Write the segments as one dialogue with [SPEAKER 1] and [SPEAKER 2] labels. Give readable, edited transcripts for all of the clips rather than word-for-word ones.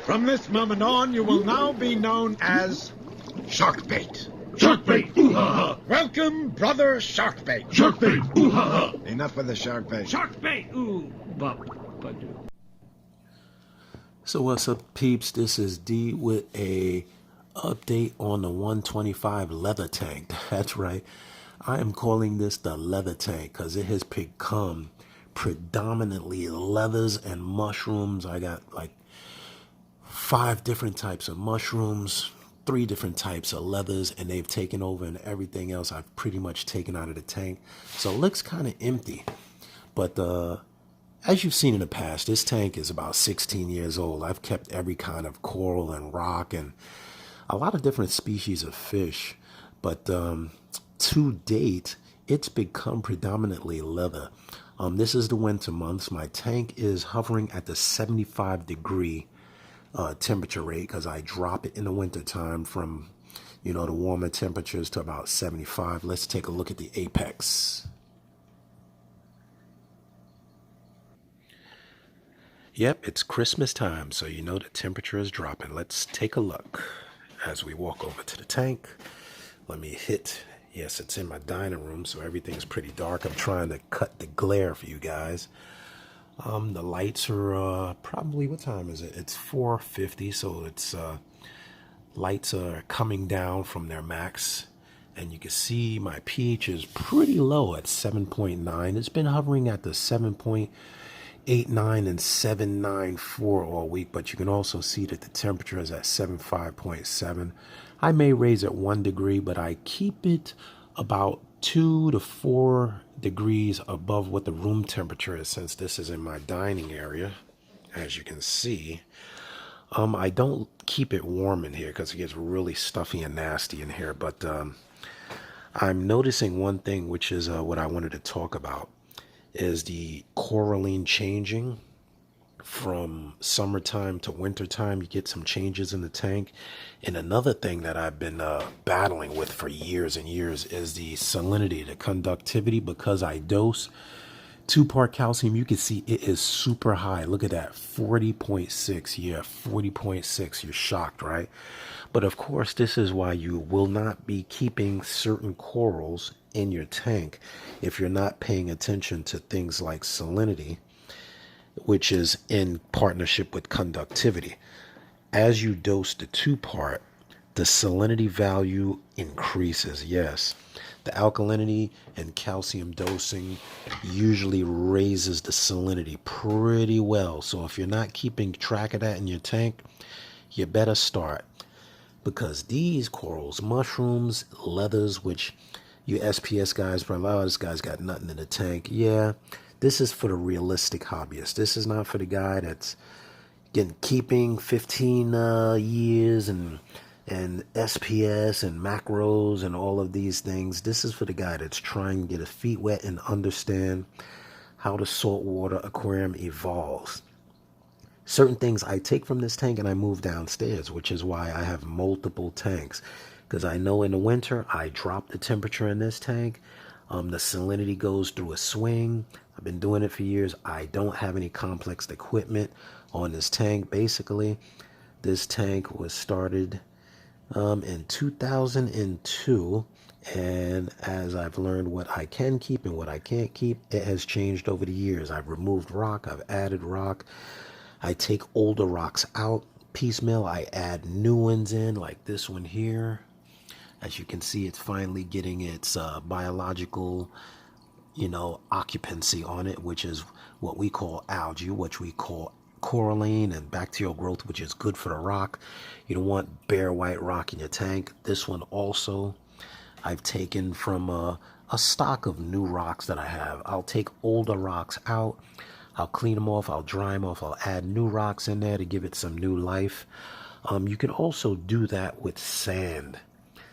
[SPEAKER 1] From this moment on, you will now be known as Sharkbait.
[SPEAKER 2] Sharkbait! Ooh-ha-ha!
[SPEAKER 1] Welcome, brother Sharkbait.
[SPEAKER 2] Sharkbait! Ooh-ha-ha!
[SPEAKER 1] Enough with the Sharkbait.
[SPEAKER 2] Sharkbait! Ooh!
[SPEAKER 3] So what's up, peeps? This is D with a update on the 125 leather tank. That's right. I am calling this the leather tank because it has become predominantly leathers and mushrooms. I got like 5 different types of mushrooms, 3 different types of leathers, and they've taken over, and everything else I've pretty much taken out of the tank. So it looks kind of empty. But as you've seen in the past, this tank is about 16 years old. I've kept every kind of coral and rock and a lot of different species of fish. But to date, it's become predominantly leather. This is the winter months. My tank is hovering at the 75-degree temperature rate because I drop it in the winter time from, the warmer temperatures to about 75. Let's take a look at the apex. Yep, it's Christmas time, so the temperature is dropping. Let's take a look as we walk over to the tank. Let me hit, yes, it's in my dining room, so everything's pretty dark. I'm trying to cut the glare for you guys. The lights are probably, what time is it? It's 4:50, so it's lights are coming down from their max. And you can see my pH is pretty low at 7.9. It's been hovering at the 7.89 and 794 all week, but you can also see that the temperature is at 75.7. I may raise it 1 degree, but I keep it about 2 to 4 degrees above what the room temperature is, since this is in my dining area. As you can see, I don't keep it warm in here because it gets really stuffy and nasty in here, but I'm noticing one thing, which is what I wanted to talk about, is the coralline changing from summertime to wintertime. You get some changes in the tank. And another thing that I've been battling with for years and years is the salinity, the conductivity, because I dose 2-part calcium. You can see it is super high. Look at that, 40.6. Yeah, 40.6. You're shocked, right? But of course, this is why you will not be keeping certain corals in your tank if you're not paying attention to things like salinity, which is in partnership with conductivity. As you dose the 2-part, the salinity value increases. Yes, the alkalinity and calcium dosing usually raises the salinity pretty well. So if you're not keeping track of that in your tank, you better start. Because these corals, mushrooms, leathers, which you SPS guys, for a lot of this guy's got nothing in the tank. Yeah, this is for the realistic hobbyist. This is not for the guy that's keeping 15 years and SPS and macros and all of these things. This is for the guy that's trying to get his feet wet and understand how the saltwater aquarium evolves. Certain things I take from this tank and I move downstairs, which is why I have multiple tanks. Because I know in the winter, I drop the temperature in this tank. The salinity goes through a swing. I've been doing it for years. I don't have any complex equipment on this tank. Basically, this tank was started in 2002. And as I've learned what I can keep and what I can't keep, it has changed over the years. I've removed rock. I've added rock. I take older rocks out piecemeal. I add new ones in, like this one here. As you can see, it's finally getting its biological, occupancy on it, which is what we call algae, which we call coralline, and bacterial growth, which is good for the rock. You don't want bare white rock in your tank. This one also, I've taken from a stock of new rocks that I have. I'll take older rocks out. I'll clean them off, I'll dry them off, I'll add new rocks in there to give it some new life. You can also do that with sand.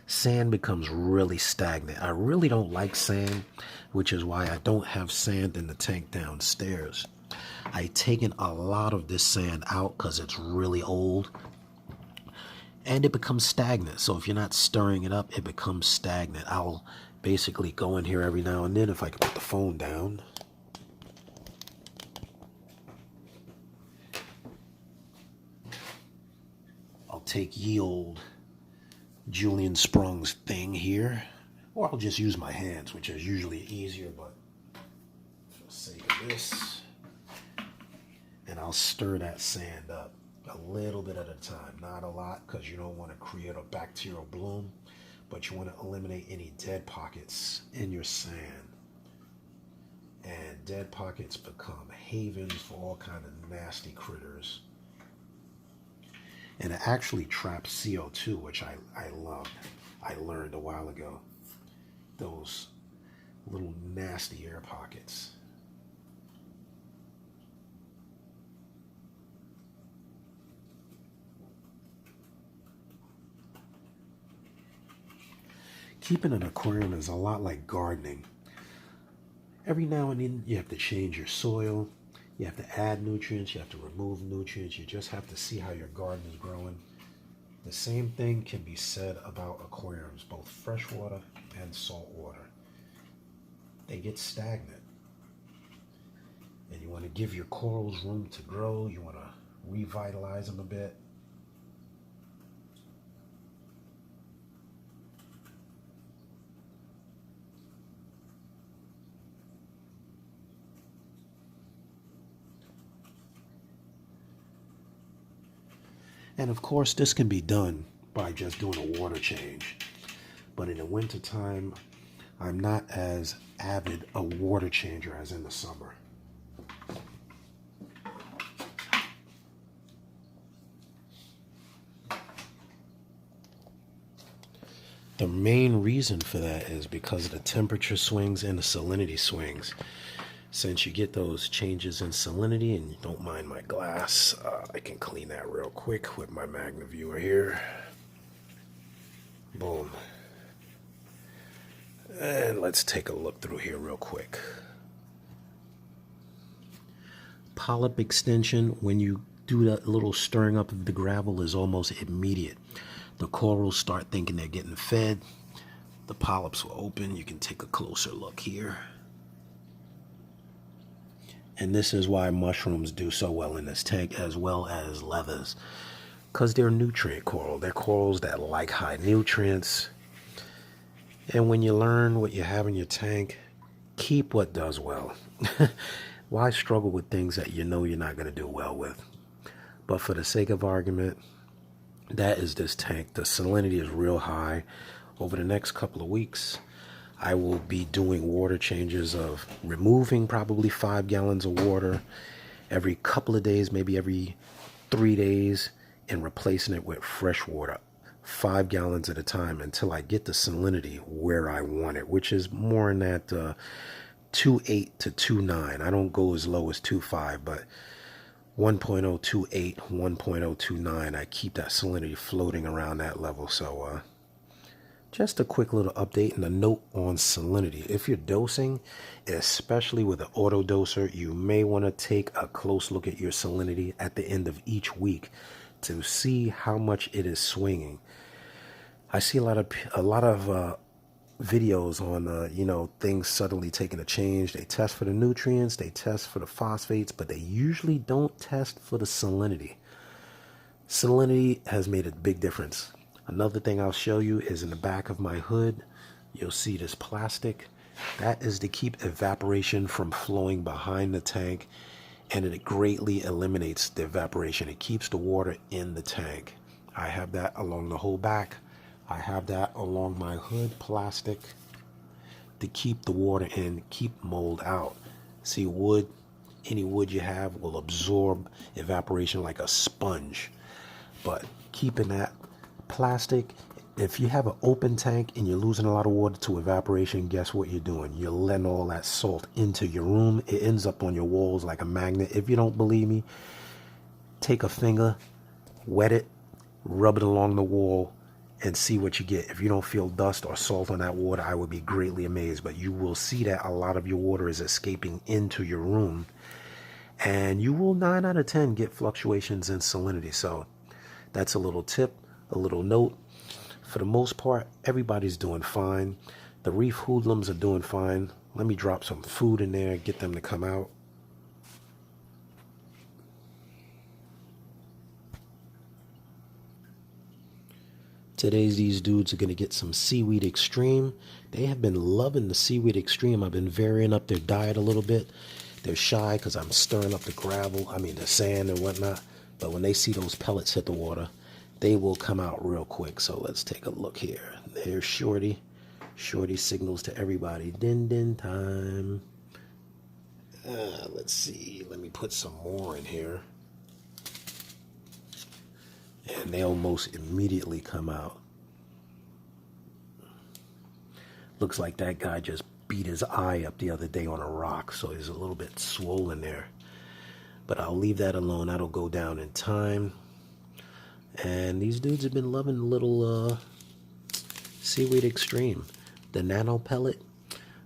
[SPEAKER 3] Sand becomes really stagnant. I really don't like sand, which is why I don't have sand in the tank downstairs. I've taken a lot of this sand out because it's really old. And it becomes stagnant. So if you're not stirring it up, it becomes stagnant. I'll basically go in here every now and then, if I can put the phone down. take ye old Julian Sprung's thing here, or I'll just use my hands, which is usually easier, but for the sake of this, and I'll stir that sand up a little bit at a time, not a lot, because you don't want to create a bacterial bloom, but you want to eliminate any dead pockets in your sand. And dead pockets become havens for all kind of nasty critters. And it actually traps CO2, which I loved. I learned a while ago. Those little nasty air pockets. Keeping an aquarium is a lot like gardening. Every now and then you have to change your soil, you have to add nutrients, you have to remove nutrients, you just have to see how your garden is growing. The same thing can be said about aquariums, both freshwater and saltwater. They get stagnant. And you want to give your corals room to grow, you want to revitalize them a bit. And of course, this can be done by just doing a water change. But in the wintertime, I'm not as avid a water changer as in the summer. The main reason for that is because of the temperature swings and the salinity swings. Since you get those changes in salinity, and you don't mind my glass, I can clean that real quick with my Magna Viewer here. Boom. And let's take a look through here real quick. Polyp extension, when you do that little stirring up of the gravel, is almost immediate. The corals start thinking they're getting fed. The polyps will open. You can take a closer look here. And this is why mushrooms do so well in this tank, as well as leathers, because they're nutrient coral. They're corals that like high nutrients. And when you learn what you have in your tank, keep what does well. Why struggle with things that you know you're not going to do well with? But for the sake of argument, that is this tank. The salinity is real high. Over the next couple of weeks, I will be doing water changes of removing probably 5 gallons of water every couple of days, maybe every 3 days, and replacing it with fresh water, 5 gallons at a time, until I get the salinity where I want it, which is more in that 2.8 to 2.9. I don't go as low as 2.5, but 1.028, 1.029, I keep that salinity floating around that level. So just a quick little update and a note on salinity. If you're dosing, especially with an auto doser, you may want to take a close look at your salinity at the end of each week to see how much it is swinging. I see a lot of videos on things suddenly taking a change. They test for the nutrients, they test for the phosphates, but they usually don't test for the salinity. Salinity has made a big difference. Another thing I'll show you is in the back of my hood, you'll see this plastic. That is to keep evaporation from flowing behind the tank, and it greatly eliminates the evaporation. It keeps the water in the tank. I have that along the whole back. I have that along my hood, plastic, to keep the water in, keep mold out. See, wood, any wood you have will absorb evaporation like a sponge. But keeping that plastic, if you have an open tank and you're losing a lot of water to evaporation, guess what you're doing? You're letting all that salt into your room. It ends up on your walls like a magnet. If you don't believe me, take a finger, wet it, rub it along the wall, and see what you get. If you don't feel dust or salt on that water, I would be greatly amazed. But you will see that a lot of your water is escaping into your room, and you will 9 out of 10 get fluctuations in salinity. So that's a little tip, a little note. For the most part, everybody's doing fine. The reef hoodlums are doing fine. Let me drop some food in there, get them to come out. Today these dudes are going to get some Seaweed Extreme. They have been loving the Seaweed Extreme. I've been varying up their diet a little bit. They're shy because I'm stirring up the gravel, the sand and whatnot. But when they see those pellets hit the water, they will come out real quick. So let's take a look here. There's Shorty. Shorty signals to everybody. Din din time. Let's see. Let me put some more in here. And they'll most immediately come out. Looks like that guy just beat his eye up the other day on a rock, so he's a little bit swollen there. But I'll leave that alone. That'll go down in time. And these dudes have been loving the little Seaweed Extreme. The nano pellet.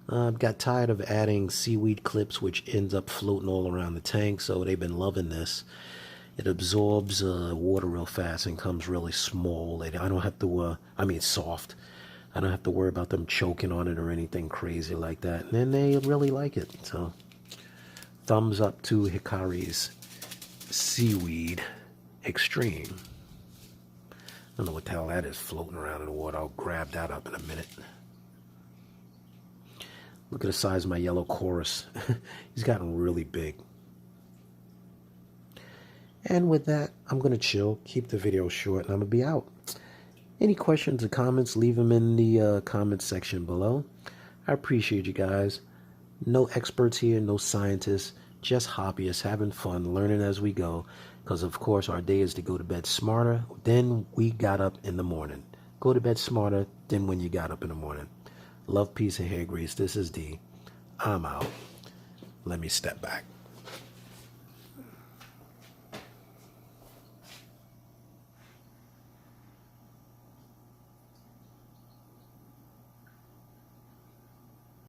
[SPEAKER 3] Got tired of adding seaweed clips, which ends up floating all around the tank, so they've been loving this. It absorbs water real fast and comes really small. I don't have to, soft. I don't have to worry about them choking on it or anything crazy like that. And they really like it. So, thumbs up to Hikari's Seaweed Extreme. I don't know what the hell that is floating around in the water. I'll grab that up in a minute. Look at the size of my yellow chorus. He's gotten really big. And with that, I'm going to chill, keep the video short, and I'm going to be out. Any questions or comments, leave them in the comments section below. I appreciate you guys. No experts here, no scientists, just hobbyists having fun, learning as we go. Because, of course, our day is to go to bed smarter than we got up in the morning. Go to bed smarter than when you got up in the morning. Love, peace, and hair grease. This is D. I'm out. Let me step back.